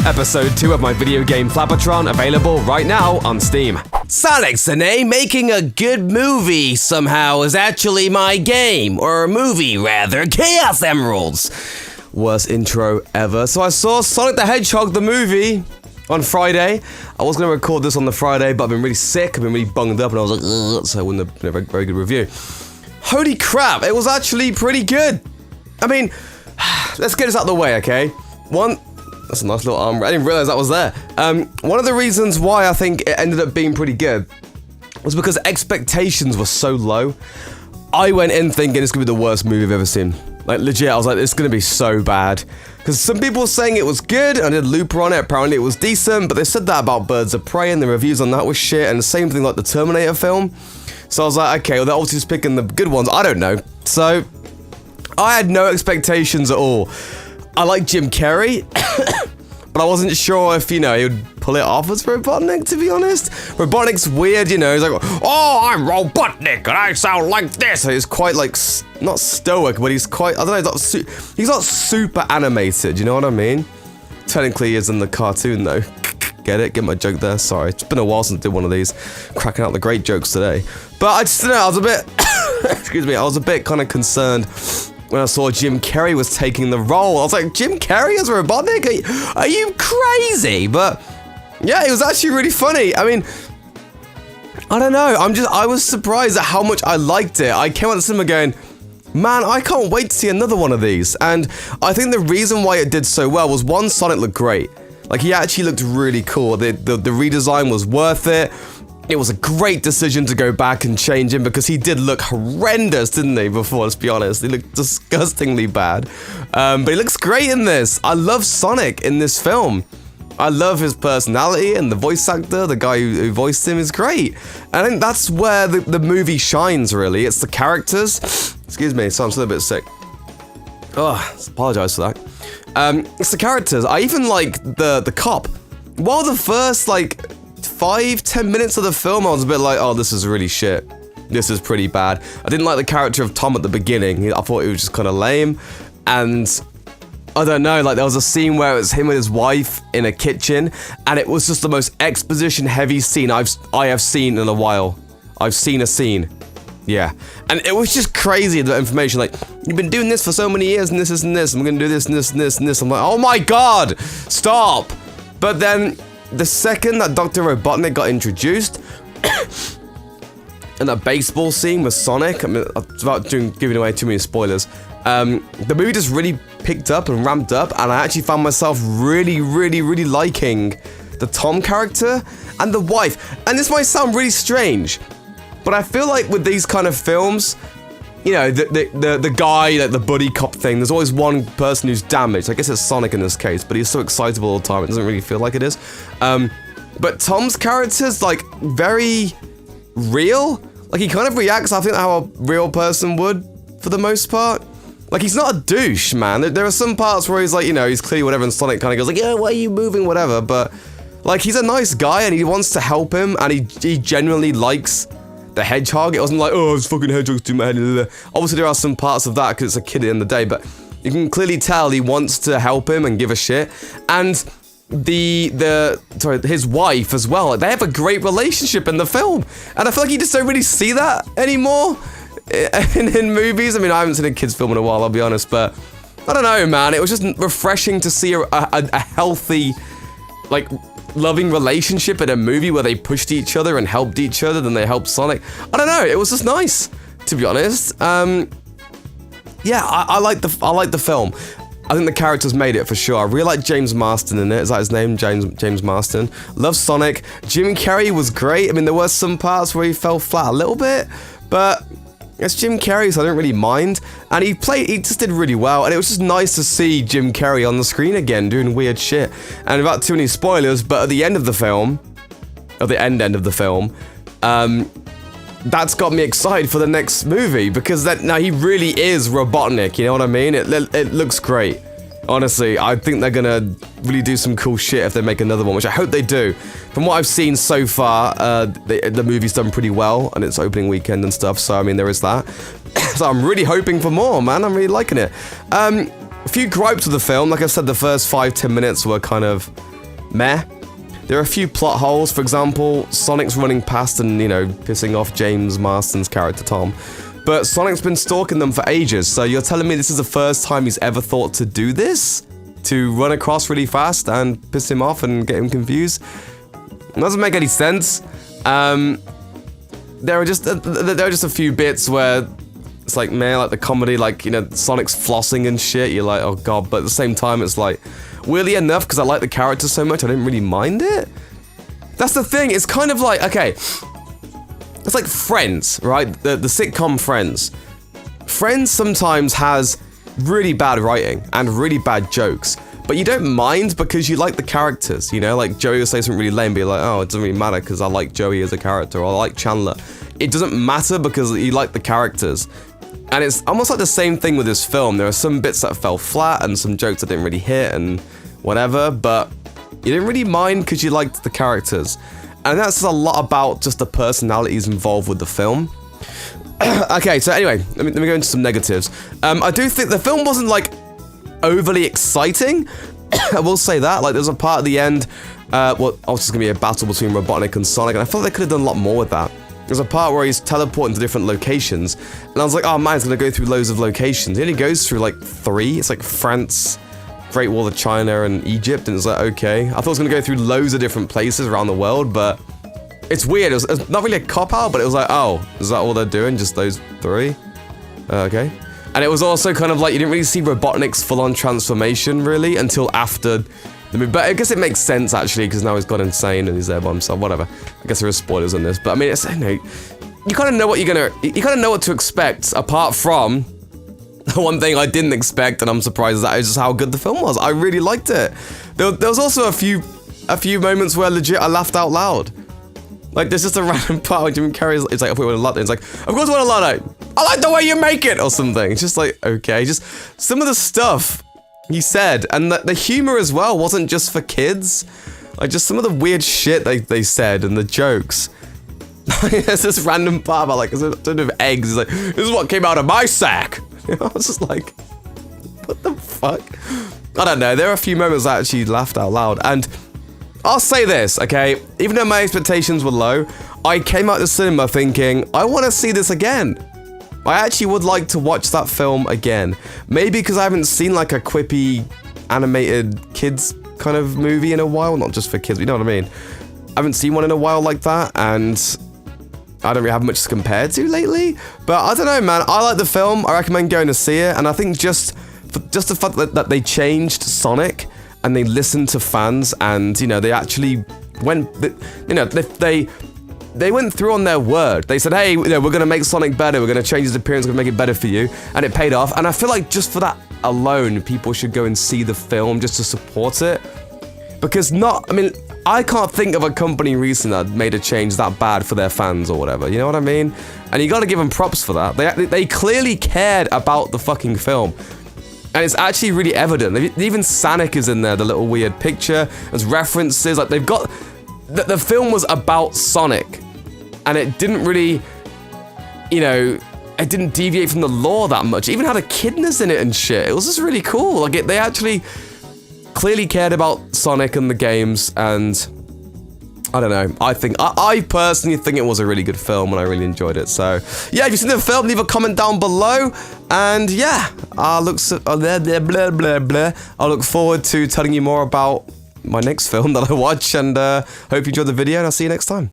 Episode 2 of my video game FLAPPATRON available right now on Steam. Sonic Sine making a good movie somehow is actually my game, or movie rather, Chaos Emeralds. Worst intro ever. So I saw Sonic the Hedgehog the movie on Friday. I was going to record this on the Friday, but I've been really sick, I've been really bunged up, and I was like, ugh, so it wouldn't have been a very good review. Holy crap, it was actually pretty good. I mean, let's get this out of the way, okay? That's a nice little arm. I didn't realize that was there. One of the reasons why I think it ended up being pretty good was because expectations were so low. I went in thinking it's gonna be the worst movie I've ever seen. Like, legit, I was like, it's gonna be so bad. Because some people were saying it was good, I did Looper on it, apparently it was decent, but they said that about Birds of Prey, and the reviews on that was shit, and the same thing like the Terminator film. So I was like, okay, well, they're obviously just picking the good ones, I don't know. So, I had no expectations at all. I like Jim Carrey, but I wasn't sure if, you know, he would pull it off as Robotnik, to be honest. Robotnik's weird, you know, he's like, oh, I'm Robotnik, and I sound like this. So he's quite, like, not stoic, but he's quite, I don't know, he's not super animated, you know what I mean? Technically he is in the cartoon, though. Get it? Get my joke there? Sorry, it's been a while since I did one of these. Cracking out the great jokes today. But I just, you know, I was a bit, excuse me, I was a bit kind of concerned when I saw Jim Carrey was taking the role. I was like, Jim Carrey as Robotnik? Are you crazy? But yeah, it was actually really funny. I mean, I don't know. I was surprised at how much I liked it. I came out of the cinema going, man, I can't wait to see another one of these. And I think the reason why it did so well was, one, Sonic looked great. Like, he actually looked really cool. The redesign was worth it. It was a great decision to go back and change him because he did look horrendous, didn't he, before, let's be honest. He looked disgustingly bad. But he looks great in this. I love Sonic in this film. I love his personality, and the voice actor, the guy who voiced him, is great. And I think that's where the movie shines, really. It's the characters. Excuse me, so I'm still a bit sick. Oh, apologize for that. It's the characters. I even like the cop. While the first, like, 5-10 minutes of the film, I was a bit like, oh, this is really shit. This is pretty bad. I didn't like the character of Tom at the beginning. I thought he was just kind of lame. And I don't know, like, there was a scene where it was him with his wife in a kitchen, and it was just the most exposition-heavy scene I have seen in a while. I've seen a scene. Yeah. And it was just crazy, the information, like, you've been doing this for so many years, and this, and this, and we're gonna do this, and this, and this, and this. I'm like, oh my god! Stop! But then, the second that Dr. Robotnik got introduced, and that baseball scene with Sonic, I mean, it's about giving away too many spoilers, the movie just really picked up and ramped up, and I actually found myself really, really, really liking the Tom character and the wife. And this might sound really strange, but I feel like with these kind of films, you know, the guy, like the buddy cop thing, there's always one person who's damaged. I guess it's Sonic in this case, but he's so excitable all the time, it doesn't really feel like it is. But Tom's character's, like, very real. Like, he kind of reacts, I think, how a real person would, for the most part. Like, he's not a douche, man. There are some parts where he's like, you know, he's clearly whatever, and Sonic kind of goes like, yeah, why are you moving, whatever. But, like, he's a nice guy, and he wants to help him, and he genuinely likes the Hedgehog. It wasn't like, oh, it's fucking Hedgehog's too mad. Obviously, there are some parts of that because it's a kid at the end of the day, but you can clearly tell he wants to help him and give a shit. And his wife as well, like, they have a great relationship in the film, and I feel like you just don't really see that anymore in movies. I mean, I haven't seen a kids film in a while, I'll be honest, but I don't know, man. It was just refreshing to see a healthy, like, loving relationship in a movie where they pushed each other and helped each other, then they helped Sonic. I don't know, it was just nice, to be honest. Yeah, I like the film. I think the characters made it for sure. I really like James Marsden in it. Is that his name? James Marsden. Love Sonic. Jim Carrey was great. I mean, there were some parts where he fell flat a little bit, but it's Jim Carrey, so I don't really mind. And he just did really well, and it was just nice to see Jim Carrey on the screen again, doing weird shit. And without too many spoilers, but at the end of the film, or the end of the film, that's got me excited for the next movie, because now he really is Robotnik, you know what I mean? It looks great. Honestly, I think they're gonna really do some cool shit if they make another one, which I hope they do. From what I've seen so far, the movie's done pretty well on its opening weekend and stuff, so I mean, there is that. So I'm really hoping for more, man. I'm really liking it. A few gripes with the film. Like I said, the first 5-10 minutes were kind of meh. There are a few plot holes. For example, Sonic's running past and, you know, pissing off James Marston's character Tom. But Sonic's been stalking them for ages, so you're telling me this is the first time he's ever thought to do this? To run across really fast and piss him off and get him confused? It doesn't make any sense. There are just a few bits where it's like, man, like the comedy, like, you know, Sonic's flossing and shit. You're like, oh god, but at the same time, it's like, weirdly enough, because I like the character so much, I didn't really mind it. That's the thing. It's kind of like, okay, it's like Friends, right? The sitcom Friends. Friends sometimes has really bad writing and really bad jokes, but you don't mind because you like the characters, you know? Like, Joey will say something really lame, but you're like, oh, it doesn't really matter because I like Joey as a character, or I like Chandler. It doesn't matter because you like the characters. And it's almost like the same thing with this film. There are some bits that fell flat and some jokes that didn't really hit and whatever, but you didn't really mind because you liked the characters. And that's a lot about just the personalities involved with the film. Okay, so anyway, let me go into some negatives. I do think the film wasn't, like, overly exciting. I will say that. Like, there's a part at the end, well, oh, it's just gonna be a battle between Robotnik and Sonic, and I felt like they could have done a lot more with that. There's a part where he's teleporting to different locations, and I was like, oh man, he's gonna go through loads of locations. He only goes through, like, 3. It's like France, Great Wall of China, and Egypt, and it's like, okay. I thought it was gonna go through loads of different places around the world, but it's weird. It was not really a cop-out, but it was like, oh, is that all they're doing? Just those 3? Okay. And it was also kind of like, you didn't really see Robotnik's full-on transformation, really, until after the movie. But I guess it makes sense, actually, because now he's gone insane and he's there by himself, whatever. I guess there are spoilers on this, but I mean, it's, you know, you kind of know what you kind of know what to expect, apart from the one thing I didn't expect, and I'm surprised at, is just how good the film was. I really liked it. There was also a few moments where legit I laughed out loud. Like, there's just a random part where Jim Carrey's, it's like, if we want a latte, it's like, of course we want a latte. I like the way you make it, or something. It's just like, okay, just some of the stuff he said, and the humor as well wasn't just for kids. Like, just some of the weird shit they said, and the jokes. There's this random part about, like, a ton of eggs. It's like, this is what came out of my sack. You know, I was just like, what the fuck? I don't know, there are a few moments I actually laughed out loud, and I'll say this, okay? Even though my expectations were low, I came out the cinema thinking, I want to see this again. I actually would like to watch that film again. Maybe because I haven't seen, like, a quippy, animated kids kind of movie in a while. Not just for kids, but you know what I mean? I haven't seen one in a while like that, and I don't really have much to compare to lately. But I don't know, man. I like the film. I recommend going to see it, and I think just the fact that they changed Sonic, and they listened to fans, and, you know, they actually went, you know, they went through on their word. They said, hey, you know, we're going to make Sonic better, we're going to change his appearance, we're going to make it better for you, and it paid off. And I feel like just for that alone, people should go and see the film just to support it. Because I mean, I can't think of a company recently that made a change that bad for their fans or whatever, you know what I mean? And you got to give them props for that. They clearly cared about the fucking film. And it's actually really evident. Even Sonic is in there, the little weird picture. There's references, like they've got... The film was about Sonic. And it didn't really, you know, it didn't deviate from the lore that much. It even had echidnas in it and shit. It was just really cool. Like, they actually clearly cared about Sonic and the games, and I don't know. I personally think it was a really good film, and I really enjoyed it. So, yeah, if you've seen the film, leave a comment down below. And yeah, I look forward to telling you more about my next film that I watch, and hope you enjoyed the video, and I'll see you next time.